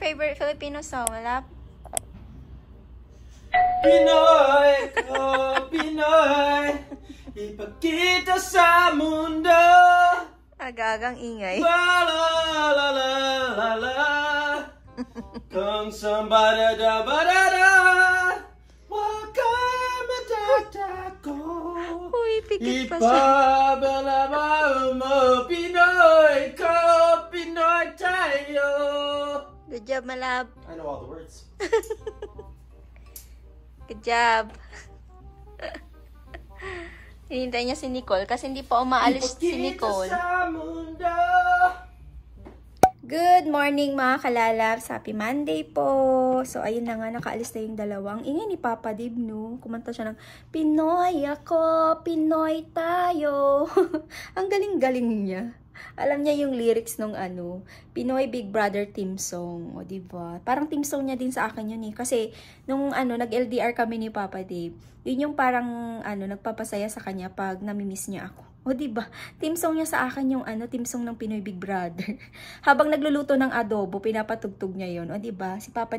favorite Filipino song, Malap? Pinoy ko, Pinoy, ipakita sa mundo. Agagang ingay. La la la la la la. Kung somebody da ba da da. Wakamatata ko. Uy, pikit pa siya. Ipabalabaw mo, Pinoy ko, Pinoy tayo. Good job, Malap. I know all the words. Good job. Hinintay niya si Nicole kasi hindi pa umaalis si Nicole. Good morning mga kalalabs. Happy Monday po. So ayun na nga, nakaalis na yung dalawang. Ingay ni Papa Dib, no? Kumanta siya ng Pinoy ako, Pinoy tayo. Ang galing-galing niya. Alam niya yung lyrics nung Pinoy Big Brother theme song, o diba? Parang theme song niya din sa akin yun eh. Kasi nung nag-LDR kami ni Papa Dave, yun yung parang nagpapasaya sa kanya pag namimiss niya ako. O diba? Theme song niya sa akin yung theme song ng Pinoy Big Brother. Habang nagluluto ng adobo, pinapatugtog niya yun. O diba? Si Papa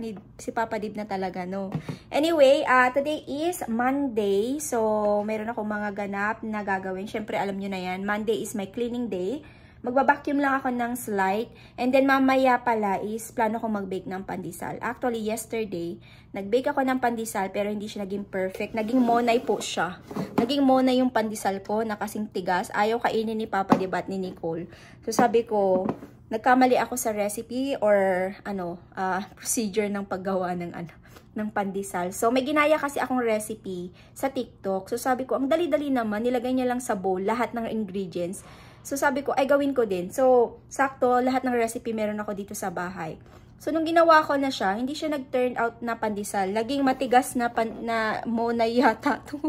Dave na talaga, no? Anyway, today is Monday. So, meron akong mga ganap na gagawin. Syempre, alam nyo na yan. Monday is my cleaning day. Magbabacuum lang ako ng slight. And then mamaya pala is plano ko mag-bake ng pandesal. Actually, yesterday, nag-bake ako ng pandesal pero hindi siya naging perfect. Naging monay po siya. Naging monay yung pandesal ko na kasing tigas. Ayaw kainin ni Papa Dib at ni Nicole. So sabi ko, nagkamali ako sa recipe or procedure ng paggawa ng pandesal. So may ginaya kasi akong recipe sa TikTok. So sabi ko, ang dali-dali naman, nilagay niya lang sa bowl lahat ng ingredients. So, sabi ko, ay gawin ko din. So, sakto, lahat ng recipe meron ako dito sa bahay. So, nung ginawa ko na siya, hindi siya nag-turn out na pandesal. Laging matigas na monay yata to.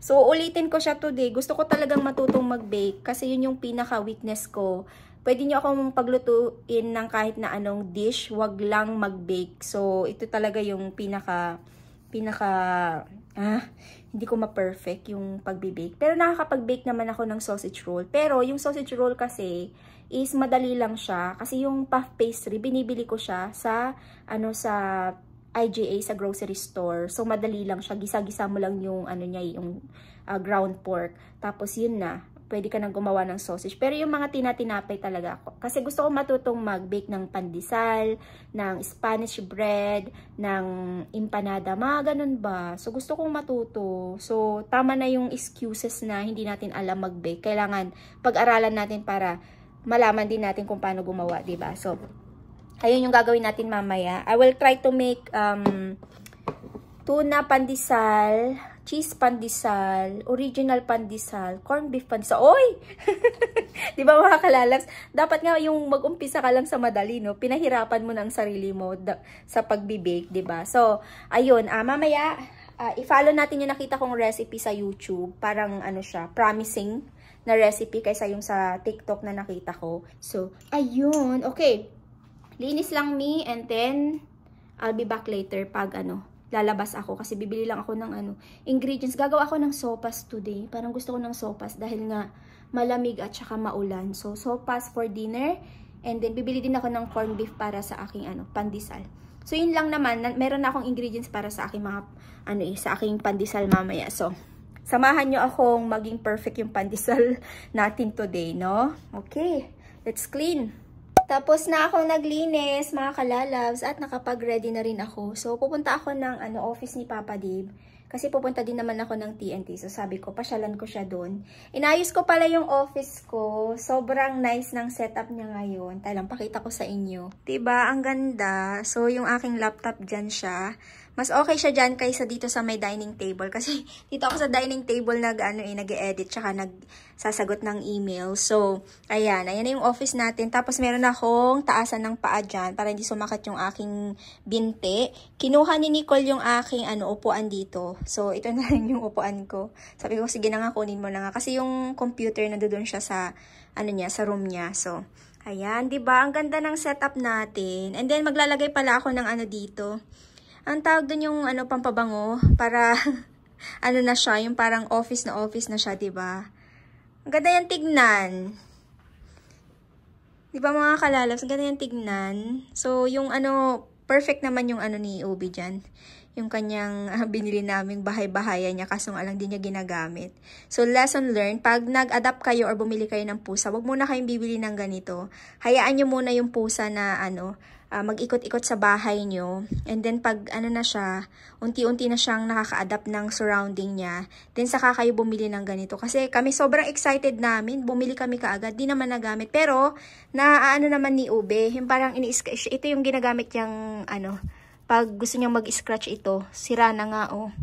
So, ulitin ko siya today. Gusto ko talagang matutong mag-bake kasi yun yung pinaka-weakness ko. Pwede nyo akong paglutuin ng kahit na anong dish, wag lang mag-bake. So, ito talaga yung hindi ko ma-perfect yung pag-bake. Pero nakakapag-bake naman ako ng sausage roll. Pero yung sausage roll kasi is madali lang siya. Kasi yung puff pastry, binibili ko siya sa IGA, sa grocery store. So madali lang siya. Gisa-gisa mo lang yung yung ground pork. Tapos yun na. Pwede ka nang gumawa ng sausage. Pero yung mga tinatinapay talaga ako. Kasi gusto ko matutong mag-bake ng pandesal, ng Spanish bread, ng empanada, mga ganun ba. So, gusto kong matuto. So, tama na yung excuses na hindi natin alam mag-bake. Kailangan pag-aralan natin para malaman din natin kung paano gumawa, diba? So, ayun yung gagawin natin mamaya. I will try to make tuna pandesal, cheese pandesal, original pandesal, corned beef pandesal. Oy! Di ba mga kalalabs? Dapat nga yung mag-umpisa ka lang sa madali, no? Pinahirapan mo na ang sarili mo sa pag-bake, di ba? So, ayun, mamaya, i-follow natin yung nakita kong recipe sa YouTube. Parang, siya, promising na recipe kaysa yung sa TikTok na nakita ko. So, ayun. Okay. Linis lang me and then, I'll be back later pag, lalabas ako kasi bibili lang ako ng ingredients. Gagawa ako ng sopas today. Parang gusto ko ng sopas dahil nga malamig at saka maulan. So, sopas for dinner. And then, bibili din ako ng corned beef para sa aking pandesal. So, yun lang naman. Meron na akong ingredients para sa aking mga, sa aking pandesal mamaya. So, samahan nyo akong maging perfect yung pandesal natin today, no? Okay, let's clean. Tapos na akong naglinis, mga kalalabs, at nakapag-ready na rin ako. So, pupunta ako ng office ni Papa Dave. Kasi pupunta din naman ako ng TNT. So, sabi ko, pasyalan ko siya doon. Inayos ko pala yung office ko. Sobrang nice ng setup niya ngayon. Talang pakita ko sa inyo. Diba? Ang ganda. So, yung aking laptop dyan siya. Mas okay siya dyan kaysa dito sa may dining table. Kasi dito ako sa dining table nag-edit tsaka nagsasagot ng email. So, ayan. Ayan na yung office natin. Tapos meron akong taasan ng paa dyan para hindi sumakat yung aking binti. Kinuha ni Nicole yung aking upuan dito. So, ito na rin yung upuan ko. Sabi ko, sige na nga, kunin mo na nga. Kasi yung computer nandoon siya sa, sa room niya. So, ayan. Diba? Ang ganda ng setup natin. And then, maglalagay pala ako ng dito. Ang tawag doon yung pampabango para na siya, yung parang office na siya, 'di ba? Ang ganda yan tignan. Di ba mga kalalabs, ganyan tignan. So, yung ano, perfect naman yung ano ni Ubi dyan. Yung kanyang binili naming bahay-bahayan niya, kaso nga lang din niya ginagamit. So, lesson learned, pag nag-adapt kayo or bumili kayo ng pusa, wag muna kayong bibili ng ganito. Hayaan nyo muna yung pusa na ano, mag-ikot-ikot sa bahay nyo. And then, pag ano na siya, unti-unti na siyang nakaka-adapt ng surrounding niya. Then, saka kayo bumili ng ganito. Kasi kami sobrang excited namin. Bumili kami kaagad. Di naman nagamit. Pero, ano naman ni Ube, yung parang ito yung ginagamit niyang, ano, pag gusto niyang mag-scratch ito, sira na nga, oh.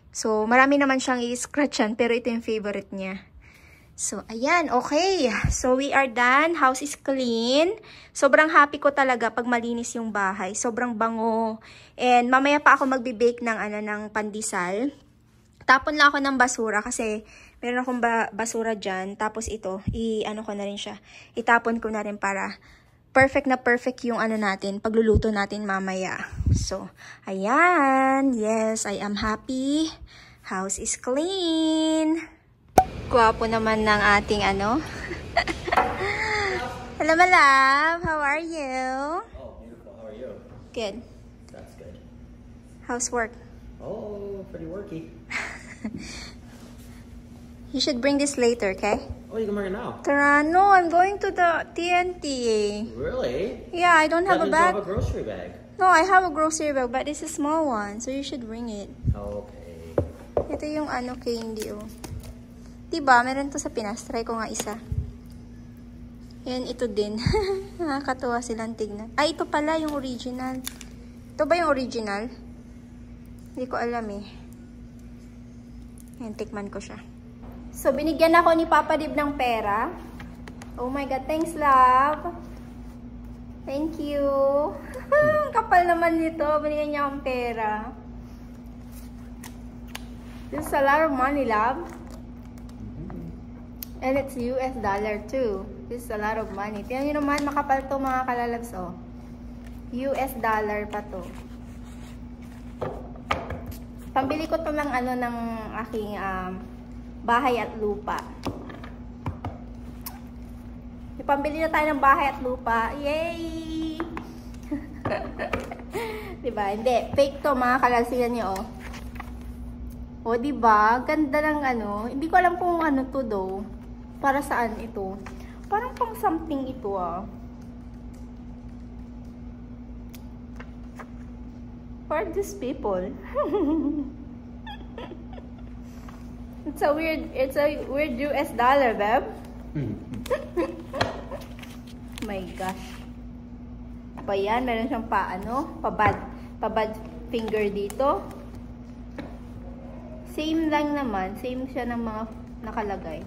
So, marami naman siyang i-scratchan, pero ito yung favorite niya. So, ayan, okay. So, we are done. House is clean. Sobrang happy ko talaga pag malinis yung bahay. Sobrang bango. And, mamaya pa ako magbe-bake ng, ng pandesal. Tapon lang ako ng basura kasi meron akong basura dyan. Tapos ito, ko na rin siya. Itapon ko na rin para perfect na perfect yung natin, pagluluto natin mamaya. So, ayan. Yes, I am happy. House is clean. Guwapo naman ng ating Hello, my love. How are you? Oh, beautiful. How are you? Good. That's good. How's work? Oh, pretty worky. You should bring this later, okay? Oh, you can bring it now. No, I'm going to the TNT. Really? Yeah, I don't have a That means bag. you have a grocery bag. No, I have a grocery bag, but it's a small one, so you should bring it. Okay. Ito yung candy, oh. Diba, meron to sa Pinas. Try ko nga isa. Yan, ito din. Nakakatuwa silang tignan. Ay, ito pala yung original. Ito ba yung original? Hindi ko alam eh. Yan, tikman ko siya. So, binigyan ako ni Papa Dib ng pera. Oh my God, thanks, love. Thank you. Kapal naman nito. Binigyan niya akong pera. This is a lot of money, love. And it's US dollar too. This is a lot of money. Tingnan nyo naman, makapal to mga kalalabs, oh. US dollar pa to. Pambili ko to ng ng aking bahay at lupa. Pambili na tayo ng bahay at lupa. Yay! Diba? Hindi. Fake to mga kalalsigan nyo, oh. O, diba? Ganda ng Hindi ko alam kung to do. Para saan ito? Parang pang something ito, ah. For these people. It's a weird US dollar, babe. My gosh. Pa yan, meron siyang pabad finger dito. Same lang naman, same siya ng mga nakalagay.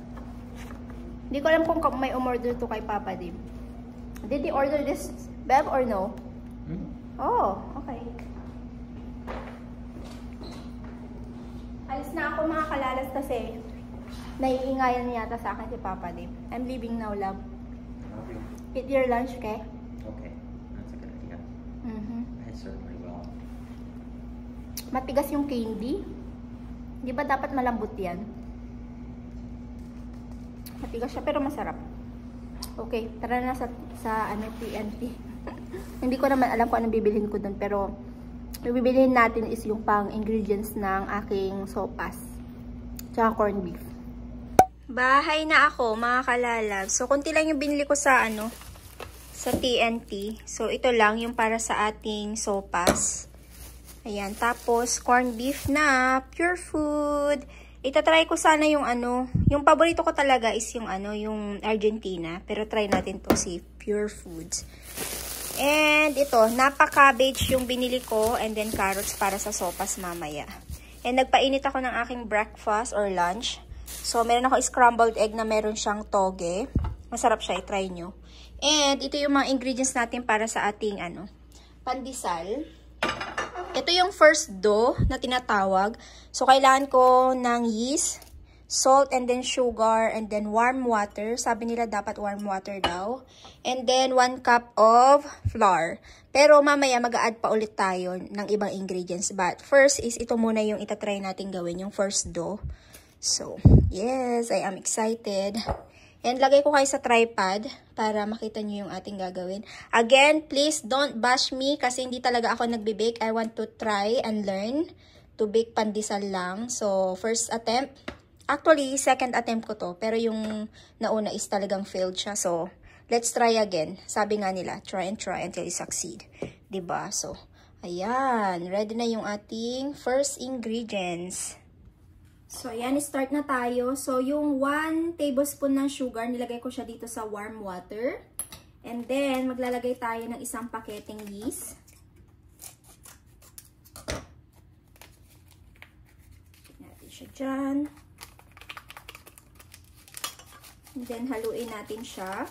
Hindi ko alam kung may umorder to kay Papa Dib. Did he order this, babe, or no? Oh, okay. Alis na ako mga kalalas kasi naiingayan yata sa akin si Papa Dib. I'm leaving now, love. Okay. Eat your lunch, okay? Okay. That's a good idea. I certainly will. Matigas yung candy. Di ba dapat malambot yan? Matigas siya pero masarap. Okay, tara na sa TNT. Hindi ko naman alam kung anong bibilhin ko dun, pero yung bibilhin natin is yung pang ingredients ng aking sopas. Tsaka corned beef. Bahay na ako, mga kalalab. So, kunti lang yung binili ko sa sa TNT. So, ito lang yung para sa ating sopas. Ayan, tapos corned beef na pure food. Itatry ko sana yung yung paborito ko talaga is yung yung Argentina, pero try natin to si Pure Foods. And ito, napa-cabbage yung binili ko, and then carrots para sa sopas mamaya. And nagpainit ako ng aking breakfast or lunch. So, meron ako scrambled egg na meron siyang toge. Masarap siya, i-try nyo. And ito yung mga ingredients natin para sa ating pandesal. Ito yung first dough na tinatawag. So, kailangan ko ng yeast, salt, and then sugar, and then warm water. Sabi nila dapat warm water daw. And then 1 cup of flour. Pero mamaya mag-a-add pa ulit tayo ng ibang ingredients. But first is ito muna yung itatry natin gawin, yung first dough. So, yes, I am excited. And lagay ko kayo sa tripod para makita nyo yung ating gagawin. Again, please don't bash me kasi hindi talaga ako nagbe-bake. I want to try and learn to bake pandesal lang. So, first attempt. Actually, second attempt ko to. Pero yung nauna is talagang failed siya. So, let's try again. Sabi nga nila, try and try until you succeed. Diba? So, ayan. Ready na yung ating first ingredients. So, ayan, start na tayo. So, yung 1 tablespoon ng sugar, nilagay ko siya dito sa warm water. And then, maglalagay tayo ng isang paketeng yeast. Natin siya dyan. And then, haluin natin siya.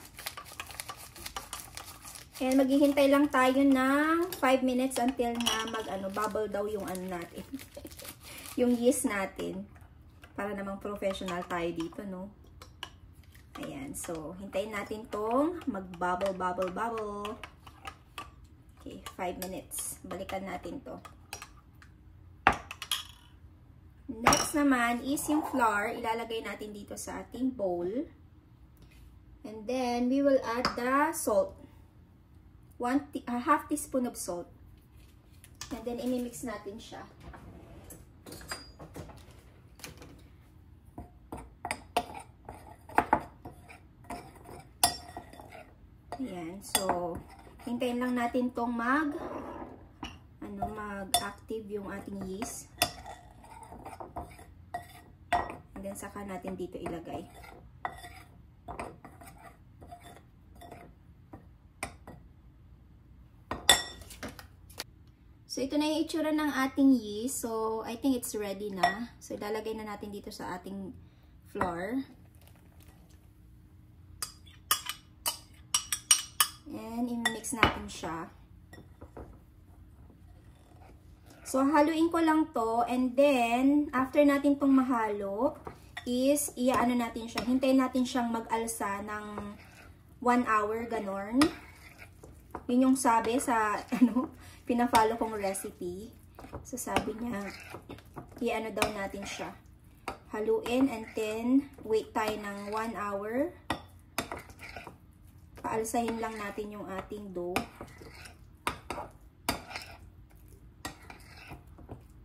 And, maghihintay lang tayo ng 5 minutes until na bubble daw yung natin. Yung yeast natin. Para namang professional tayo dito, no? Ayan. So, hintayin natin tong mag-bubble, bubble, bubble. Okay, 5 minutes. Balikan natin to. Next naman is yung flour. Ilalagay natin dito sa ating bowl. And then, we will add the salt. Half teaspoon of salt. And then, imimix natin siya. Ayan. So, hintayin lang natin tong mag-active yung ating yeast. And then, saka natin dito ilagay. So, ito na yung itsura ng ating yeast. So, I think it's ready na. So, ilalagay na natin dito sa ating flour. And, i-mix natin siya. So, haluin ko lang to. And then, after natin tong mahalo, is, iaano natin siya. Hintayin natin siyang mag-alsa ng 1 hour, ganon. Yun yung sabi sa, pina-follow kong recipe. So, sabi niya, iaano daw natin siya. Haluin and then, wait tayo ng 1 hour. Paalsahin lang natin yung ating dough.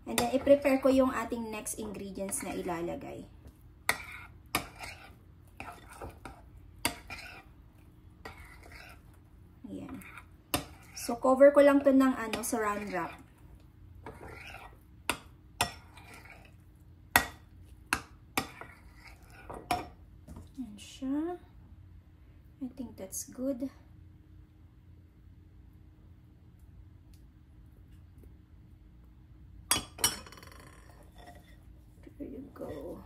And then, i-prepare ko yung ating next ingredients na ilalagay. Ayan. So, cover ko lang to ng saran wrap. Ayan siya. I think that's good. There you go.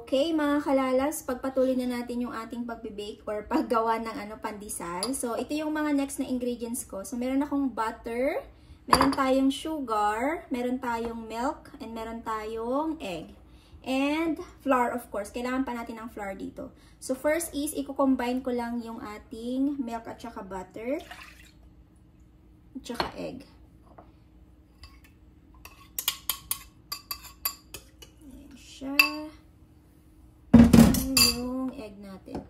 Okay, mga kalalas, pagpatuloy na natin yung ating pagbe-bake or paggawa ng pandesal. So, ito yung mga next na ingredients ko. So, meron akong butter, meron tayong sugar, meron tayong milk, and meron tayong egg. And flour, of course. Kailangan pa natin ng flour dito. So, first is, i-combine ko lang yung ating milk at saka butter, at saka egg. Ayan siya. Yung egg natin.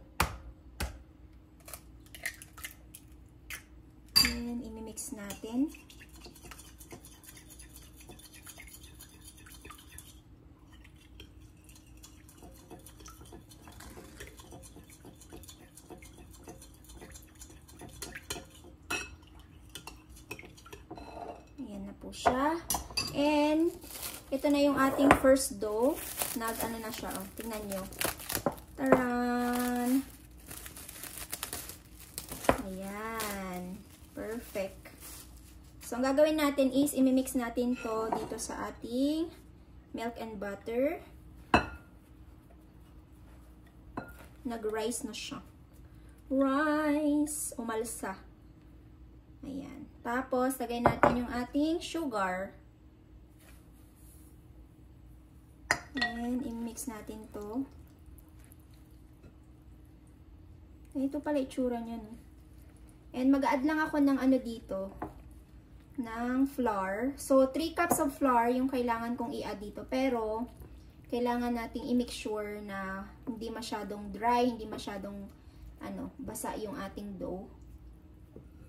And imimix natin. Ayan na po siya. And ito na yung ating first dough. Nag-ano na siya. Oh, tingnan nyo. Taran! Ayan. Perfect. So, ang gagawin natin is, imimix natin to dito sa ating milk and butter. Nag-rise na siya. Rice! Umalsa. Ayan. Tapos, lagay natin yung ating sugar. And i-mix natin to. Ito pala itsura niya, no? And mag-add lang ako ng ano dito, ng flour. So, 3 cups of flour yung kailangan kong i-add dito. Pero, kailangan nating i-make sure na hindi masyadong dry, hindi masyadong basa yung ating dough.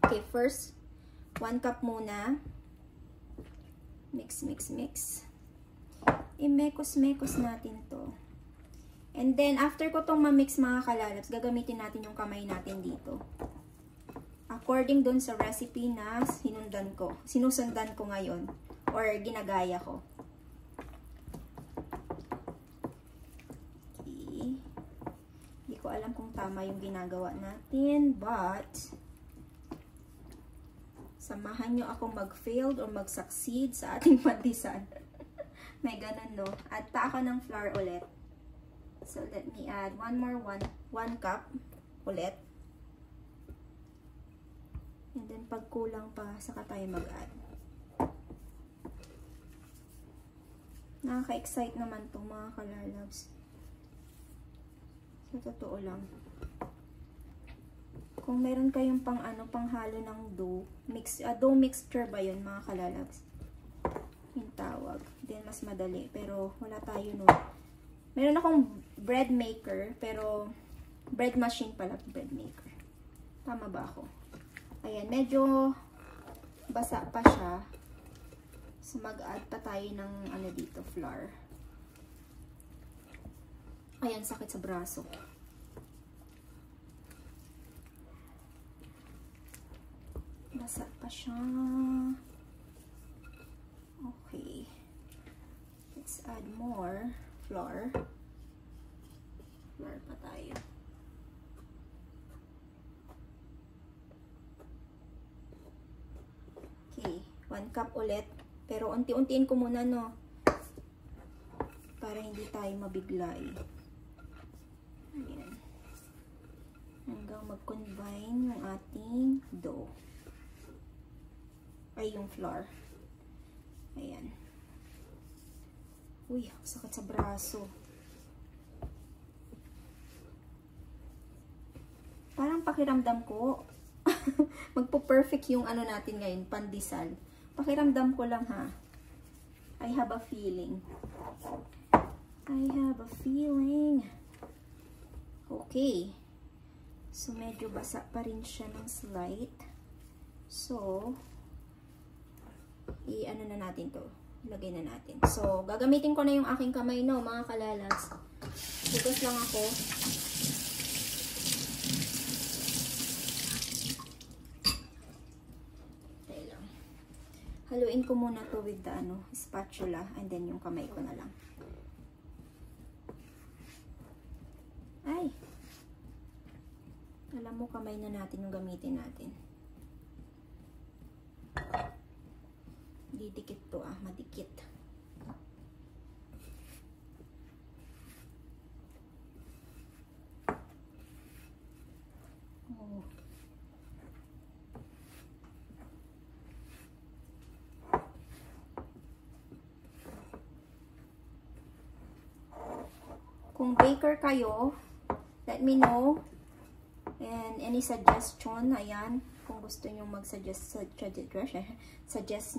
Okay, first, 1 cup muna. Mix, mix, mix. I-mekos-mekos natin to. And then, after ko tong ma-mix mga kalalabs, gagamitin natin yung kamay natin dito. According dun sa recipe na sinusundan ko ngayon. Or ginagaya ko. Okay. Hindi ko alam kung tama yung ginagawa natin. But, samahan nyo ako mag-failed or mag-succeed sa ating pandesal. May ganun, no? Add pa ako ng flour ulit. So, let me add one cup ulit. And then, pag kulang pa, saka tayo mag-add. Nakaka-excite naman to mga kalalabs. Sa totoo lang. Kung meron kayong panghalo ng dough, dough mixture ba yun mga kalalabs? Yung tawag. Then, mas madali. Pero, wala tayo nun. Meron akong bread maker, pero bread machine pala, bread maker. Tama ba ako? Ayan, medyo basa pa siya. So, mag-add pa tayo ng dito, flour. Ayan, sakit sa braso. Basa pa siya. Okay. Let's add more flour. Flour pa tayo. Okay. 1 cup ulit. Pero unti-untiin ko muna, no? Para hindi tayo mabigla eh. Ayan. Hanggang mag-combine yung ating dough. Ay, yung flour. Ayan. Uy, sakit sa braso. Parang pakiramdam ko, magpo-perfect yung natin ngayon, pandesal. Pakiramdam ko lang, ha. I have a feeling. I have a feeling. Okay. So, medyo basa pa rin siya ng slight. So, na natin to. Lagay na natin. So, gagamitin ko na yung aking kamay, no, mga kalalas. Focus lang ako. Okay lang. Haluin ko muna to with the spatula, and then yung kamay ko na lang. Ay! Alam mo, kamay na natin yung gamitin natin. Didikit to, madikit. Oh. Kung baker kayo, let me know. And any suggestion, ayan. Kung gusto nyo mag-suggest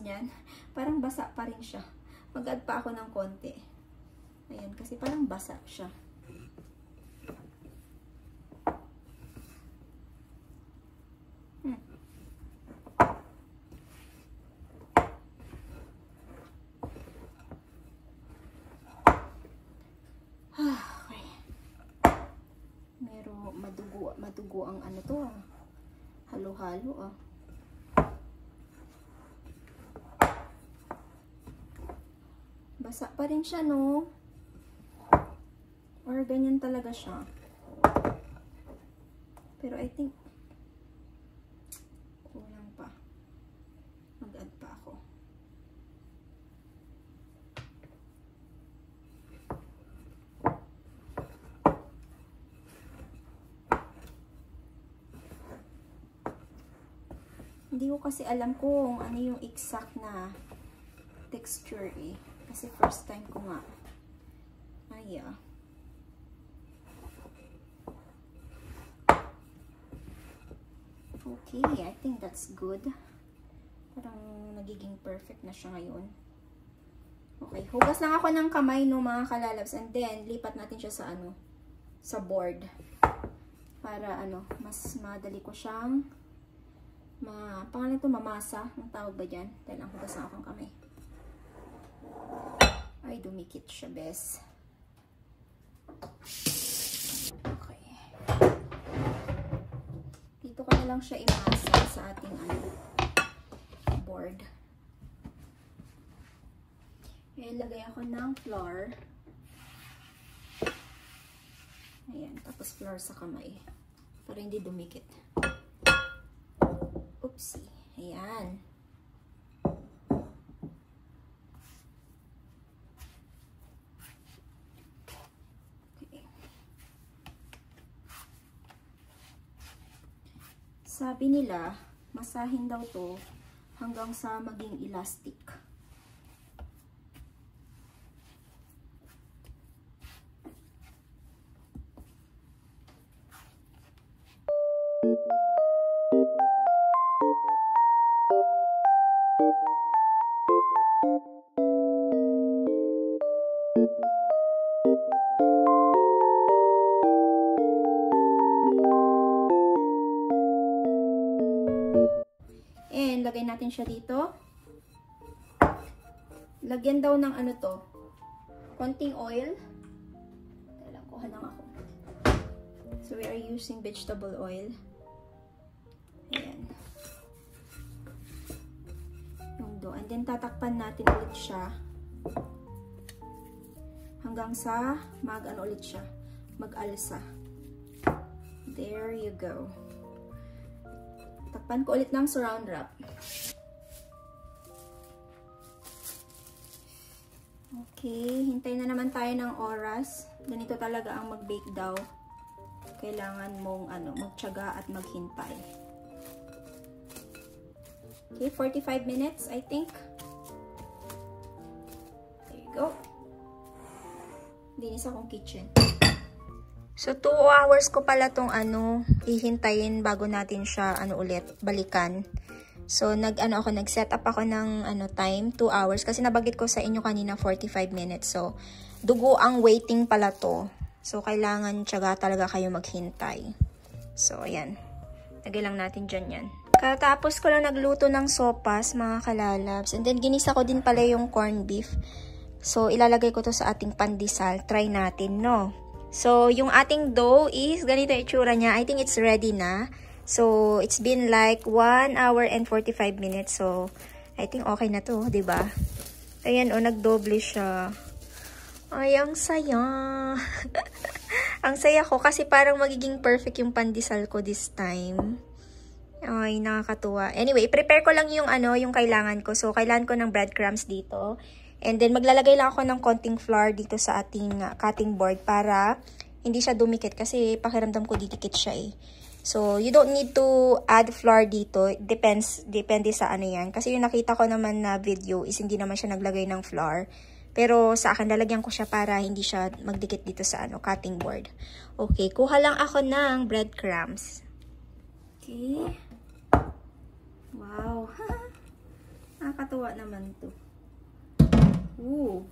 niyan. Parang basa pa rin siya. Mag-add pa ako ng konti. Ayan, kasi parang basa siya. Okay. Pero madugo ang to, halo-halo, Basa pa rin siya, no? Or ganyan talaga siya. Pero I think kulang pa. Mag-add pa ako. Hindi ko kasi alam kung ano yung exact na texture eh. Kasi first time ko nga Ay, okay, I think that's good. Parang nagiging perfect na siya ngayon. Okay, hugas lang ako ng kamay no mga kalalabs, and then lipat natin siya sa sa board. Para mas madali ko siyang pangalan ito, mamasa. Ang tawag ba dyan? Dahil lang hugas lang akong kamay. Ay, dumikit siya, bes. Okay. Dito ko na lang siya imasa sa ating board. Ilagay ako ng flour. Ayan, tapos flour sa kamay. Para hindi dumikit. Oopsie. Ayan. Okay. Sabi nila, masahin daw to hanggang sa maging elastic. And lagay natin siya dito. Lagyan daw ng konting oil. Kailangan kuha lang ako. So we are using vegetable oil. Ayan. Yung dough. And then tatakpan natin ulit siya hanggang sa ulit siya, mag-alsa. There you go. Takpan ko ulit ng saran wrap. Okay, hintayin na naman tayo ng oras. Ganito talaga ang mag-bake daw. Kailangan mong magtiyaga at maghintay. Okay, 45 minutes, I think. There you go. Linis akong kitchen. So, 2 hours ko pala tong hihintayin bago natin siya, ulit, balikan. So, nag-set up ako ng, time, 2 hours. Kasi nabagit ko sa inyo kanina, 45 minutes. So, dugo ang waiting pala to. So, kailangan tiyaga talaga kayo maghintay. So, ayan. Lagay lang natin dyan yan. Katapos ko lang nagluto ng sopas, mga kalalabs. And then, ginisa ko din pala yung corned beef. So, ilalagay ko to sa ating pandesal. Try natin, no? So, yung ating dough is, ganito yung itsura niya. I think it's ready na. So, it's been like 1 hour and 45 minutes. So, I think okay na to, diba? Ayan, nagdoble siya. Ay, ang saya. Ang saya ko kasi parang magiging perfect yung pandesal ko this time. Ay, nakakatuwa. Anyway, prepare ko lang yung yung kailangan ko. So, kailangan ko ng breadcrumbs dito. And then, maglalagay lang ako ng konting flour dito sa ating cutting board para hindi siya dumikit kasi pakiramdam ko didikit siya eh. So, you don't need to add flour dito. Depende sa yan. Kasi yung nakita ko naman na video is hindi naman siya naglagay ng flour. Pero sa akin, lalagyan ko siya para hindi siya magdikit dito sa cutting board. Okay, kuha lang ako ng breadcrumbs. Okay. Wow. Nakakatuwa naman to. Ooh.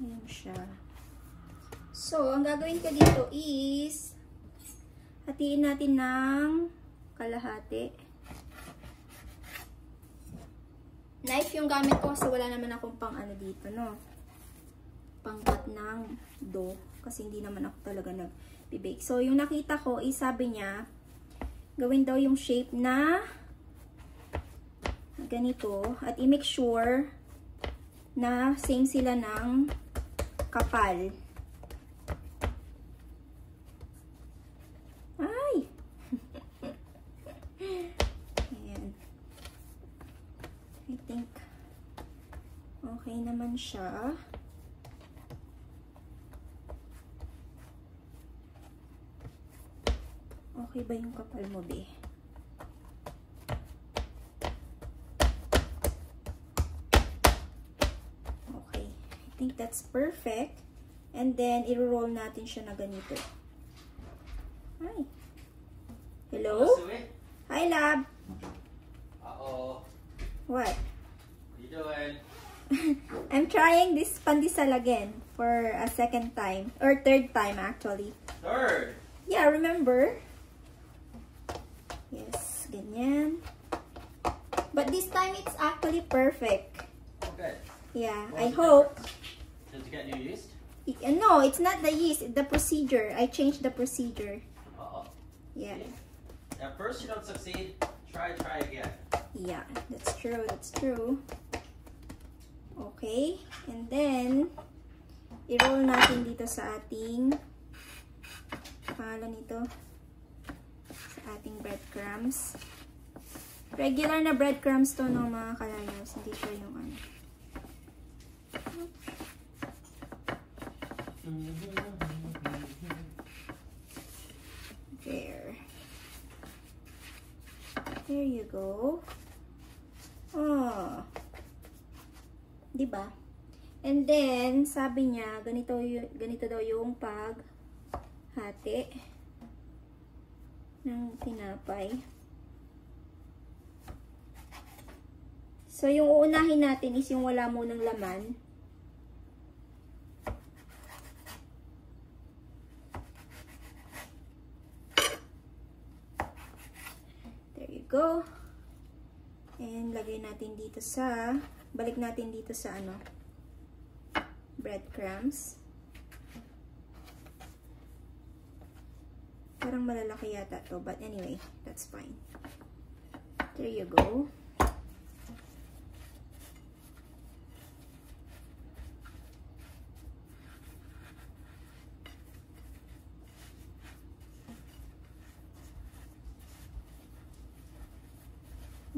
Ayan siya. So, ang gagawin ko dito is hatiin natin ng kalahati. Knife yung gamit ko kasi wala naman akong pang dito, no? Pang-cut ng dough. Kasi hindi naman ako talaga nag-bake. So, yung nakita ko is sabi niya, gawin daw yung shape na ganito. At i-make sure na same sila ng kapal. Ay! Ayan. I think okay naman siya. Okay ba yung kapal mo, be? think that's perfect. And then, i-roll natin siya na ganito. Hi. Hello? Hi, lab. Uh-oh. What? What are you doing? I'm trying this pandesal again for a second time. Or third time, actually. Third? Yeah, remember? Yes, ganyan. But this time, it's actually perfect. Good. Yeah, What I was the hope. difference? Did you get new yeast? No, it's not the yeast. It's the procedure. I changed the procedure. Uh-oh. Yeah. At first you don't succeed, try again. Yeah, that's true. That's true. Okay. And then, i-roll natin dito sa ating, pangalan nito, sa ating breadcrumbs. Regular na breadcrumbs to, no, mga kalayos. Hindi siya yung ano. There you go. Oh. Diba? And then, sabi niya, ganito daw yung paghati ng tinapay. So, yung uunahin natin is yung wala munang laman. Go. And lagay natin dito sa, balik natin dito sa ano, breadcrumbs. Parang malalaki yata to, but anyway, that's fine. There you go.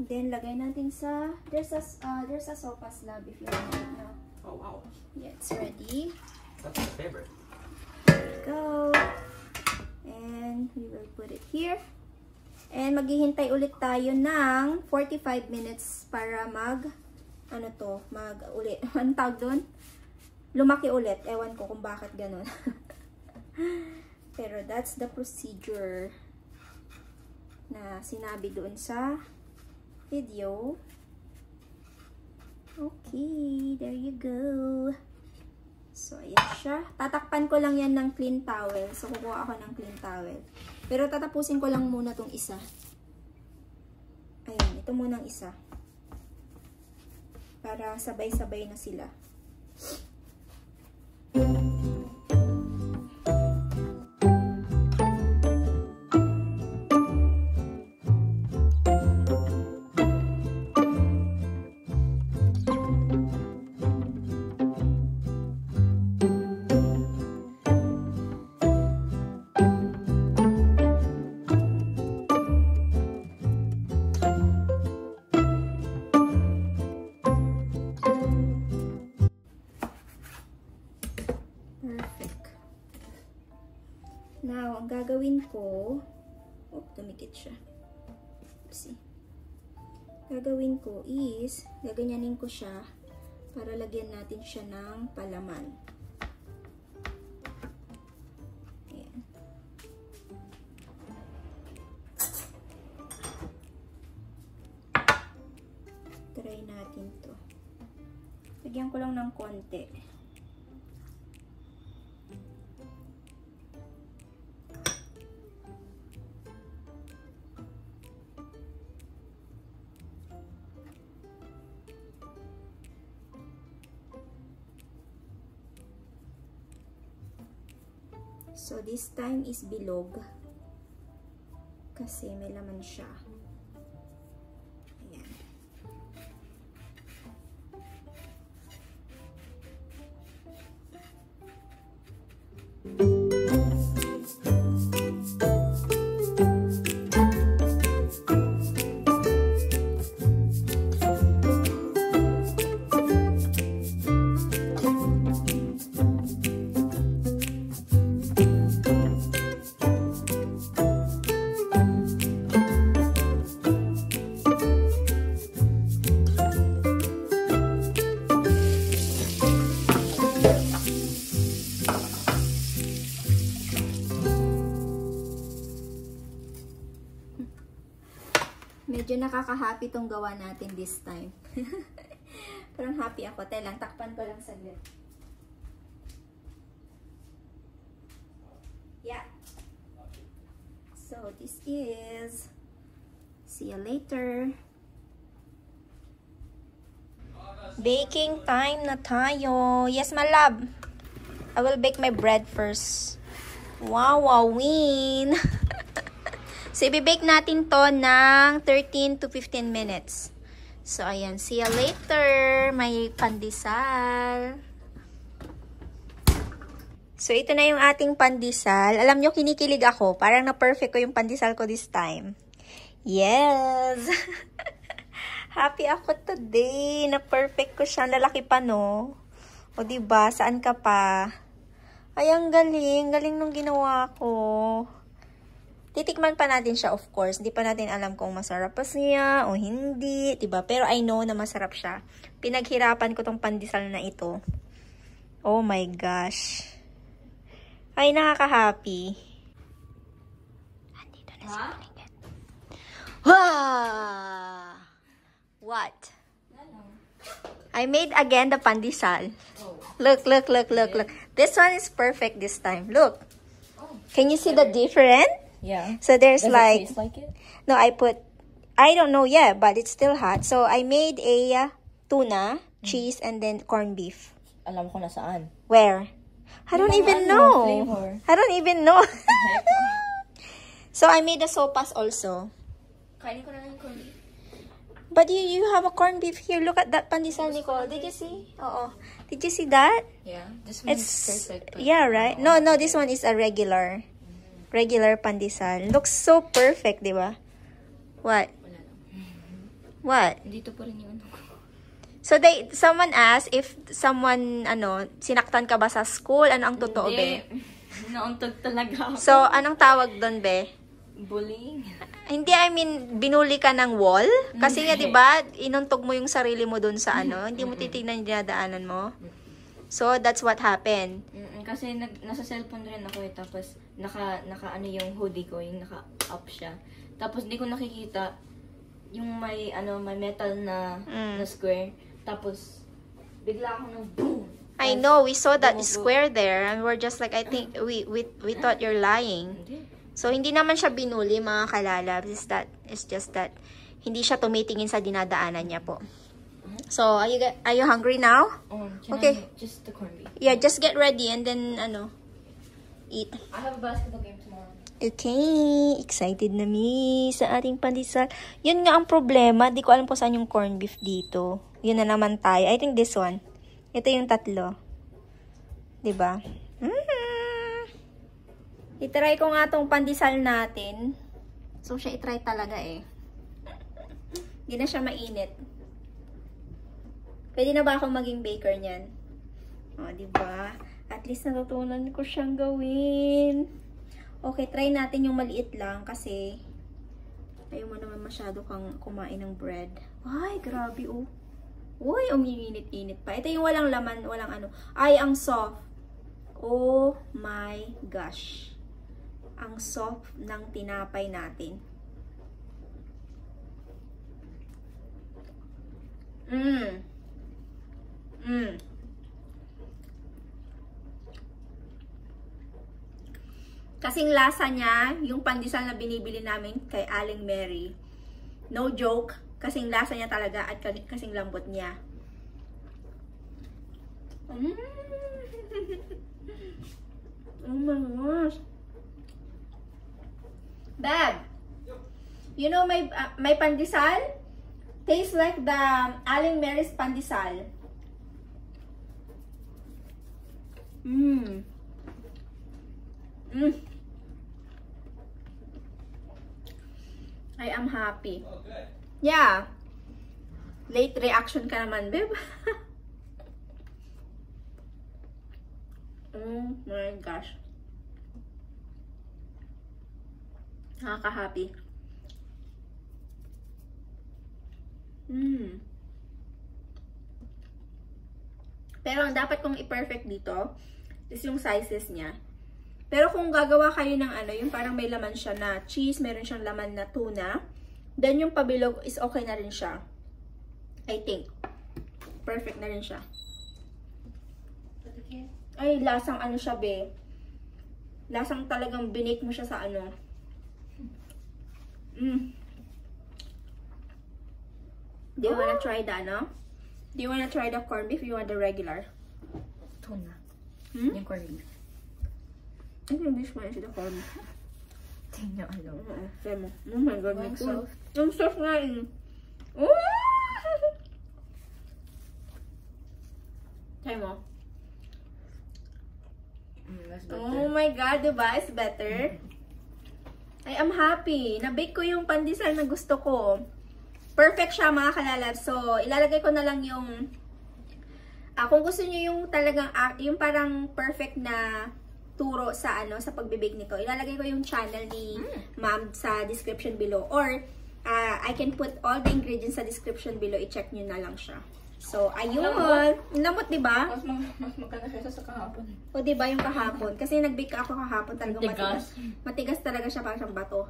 Then, lagay natin sa, there's a sopas lab if you want to know. Oh, wow. Yeah, it's ready. That's my favorite. There you go. And we will put it here. And maghihintay ulit tayo ng 45 minutes para anong tawag doon? Lumaki ulit. Ewan ko kung bakit ganun. Pero that's the procedure na sinabi doon sa video. Okay, there you go. So, ayan siya. Tatakpan ko lang yan ng clean towel. So, kukuha ako ng clean towel. Pero tatapusin ko lang muna tong isa. Ayan, ito muna ang isa. Para sabay-sabay na sila. Now, ang gagawin ko, tumikit siya. See? Gagawin ko is, gaganyanin ko siya para lagyan natin siya ng palaman. Ayan. Try natin to. Lagyan ko lang ng konti. So, this time is bilog. Kasi may laman siya. Ayan. Medyo nakaka-happy tong gawa natin this time. Parang happy ako. Lang, takpan ko lang saglit. Yeah. So, this is... See you later. Baking time na tayo. Yes, my love. I will bake my bread first. Wow, win. So, i-bake natin to ng 13 to 15 minutes. So, ayan. See you later. May pandesal. So, ito na yung ating pandesal. Alam nyo, kinikilig ako. Parang na-perfect ko yung pandesal ko this time. Yes! Happy ako today. Na-perfect ko siya. Lalaki pa, no? O, diba? Saan ka pa? Ay, ang galing. Galing nung ginawa ko. Titikman pa natin siya, of course. Hindi pa natin alam kung masarap pa siya o hindi. Diba? Pero I know na masarap siya. Pinaghirapan ko tong pandesal na ito. Oh my gosh. Ay, nakaka-happy. Andito na si Malingit. Wow! What? I made again the pandesal. Look, look, look, look, look. This one is perfect this time. Look. Can you see the difference? Yeah. So there's Does like... it taste like it? No, I don't know yet, but it's still hot. So I made a tuna, cheese, and then corned beef. Alam ko na saan. Where? I don't even know. I don't even know. So I made the sopas also. Kainin ko na lang yung corned beef. But you have a corned beef here. Look at that pandesal, Nicole. Did you see? Oo. Did you see that? Yeah. This one is perfect. Yeah, right? No, this one is a regular pandesal. Looks so perfect, di ba? What? What? Dito po rin yung ano. So, someone asked if someone, sinaktan ka ba sa school? Ano ang totoo, be? Nauntog talaga ako. So, anong tawag doon, be? Bullying. Hindi, I mean, binuli ka ng wall? Kasi nga, di ba, inuntog mo yung sarili mo doon sa hindi mo titignan yung dinadaanan mo. So, that's what happened. Kasi nasa cellphone rin ako eh. Tapos, naka ano yung hoodie ko, yung naka-up siya. Tapos, hindi ko nakikita yung may metal na square. Tapos, bigla ako ng boom. I know, we saw that square there. And we're just like, I think, we thought you're lying. So, hindi naman siya binuli, mga kalalabs. It's just that, hindi siya tumitingin sa dinadaanan niya po. So, are you hungry now? Okay. Just the corned beef. Yeah, just get ready and then, eat. I have a basketball game tomorrow. Okay, excited na mi sa ating pandesal. Yun nga ang problema, di ko alam po saan yung corned beef dito. Yun na naman tayo. I think this one. Ito yung tatlo. Diba? I-try ko nga tong pandesal natin. So, siya i-try talaga eh. Hindi na siya mainit. Pwede na ba akong maging baker niyan? O, diba? At least natutunan ko siyang gawin. Okay, try natin yung maliit lang kasi ayaw mo naman masyado kang kumain ng bread. Ay, grabe oh. Uy, umiinit-init pa. Ito yung walang laman, walang ano. Ay, ang soft. Oh my gosh. Ang soft ng tinapay natin. Kasing lasa niya, yung pandesal na binibili namin kay Aling Mary. No joke, kasing lasa niya talaga at kasing lambot niya. Oh my gosh. Dad, you know my pandesal tastes like the Aling Mary's pandesal. I am happy. Okay. Yeah. Late reaction ka naman, babe. Oh my gosh. Nakaka-happy. Pero ang dapat kong i-perfect dito is yung sizes niya. Pero kung gagawa kayo ng yung parang may laman siya na cheese, meron siyang laman na tuna, Then yung pabilog is okay na rin siya. I think. Perfect na rin siya. Ay, lasang ano siya, be. Lasang talagang binake mo siya sa ano. Do you wanna try the ano? Do you wanna try the corned beef? You want the regular? Tuna. Yung corned beef. I think this one is the corned beef. Tingnan ano. Try mo. Oh my God. Ang soft. Ang soft nga yun. Oh! Try mo. That's better. Oh my God, diba? It's better. I am happy. Na-bake ko yung pandesal na gusto ko. Perfect siya mga kalalab. So, ilalagay ko na lang yung kung gusto niyo yung talagang yung parang perfect na turo sa ano sa pagbibake nito. Ilalagay ko yung channel ni Ma'am sa description below or I can put all the ingredients sa description below. I-check niyo na lang siya. So, ayun. Lamot, diba? Mas maganda siya sa kahapon. O, diba yung kahapon? Kasi nag-bake ako kahapon talaga Matigas. Matigas talaga siya, parang siyang bato.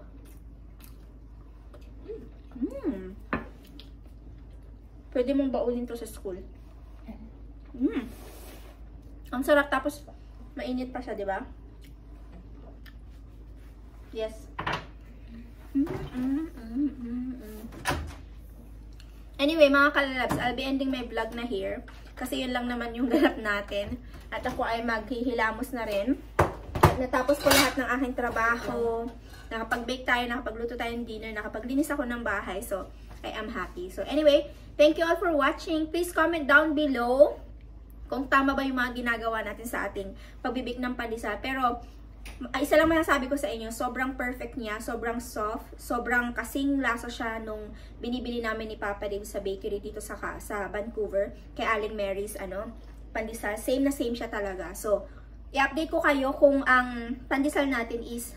Pwede mong baulin to sa school. Ang sarap, tapos mainit pa siya, diba? Yes. Anyway, mga kalalabs, I'll be ending my vlog na here. Kasi yun lang naman yung ganap natin. At ako ay maghihilamos na rin. Natapos ko lahat ng aking trabaho. Nakapag-bake tayo, nakapagluto tayo ng dinner, nakapaglinis ako ng bahay. So, I am happy. So, anyway, thank you all for watching. Please comment down below kung tama ba yung mga ginagawa natin sa ating pagbibake ng pandesal. Pero, isa lang masasabi ko sa inyo, sobrang perfect niya, sobrang soft, sobrang kasing lasa siya nung binibili namin ni Papa Dave sa bakery dito sa Vancouver, kay Aling Mary's pandesal. Same na same siya talaga. So, i-update ko kayo kung ang pandesal natin is,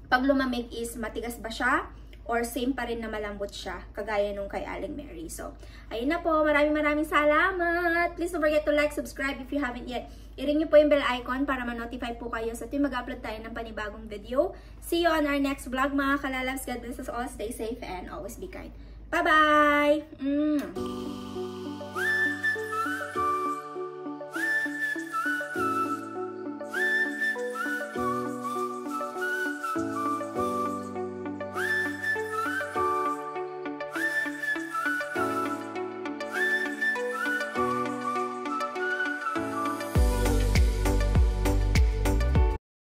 pag lumamig is matigas ba siya, or same pa rin na malambot siya, kagaya nung kay Aling Mary. So, ayun na po. Maraming salamat. Please don't forget to like, subscribe if you haven't yet. I-ring nyo po yung bell icon para ma-notify po kayo sa tuwing mag-upload tayo ng panibagong video. See you on our next vlog, mga kalalabs. God bless us all. Stay safe and always be kind. Bye-bye!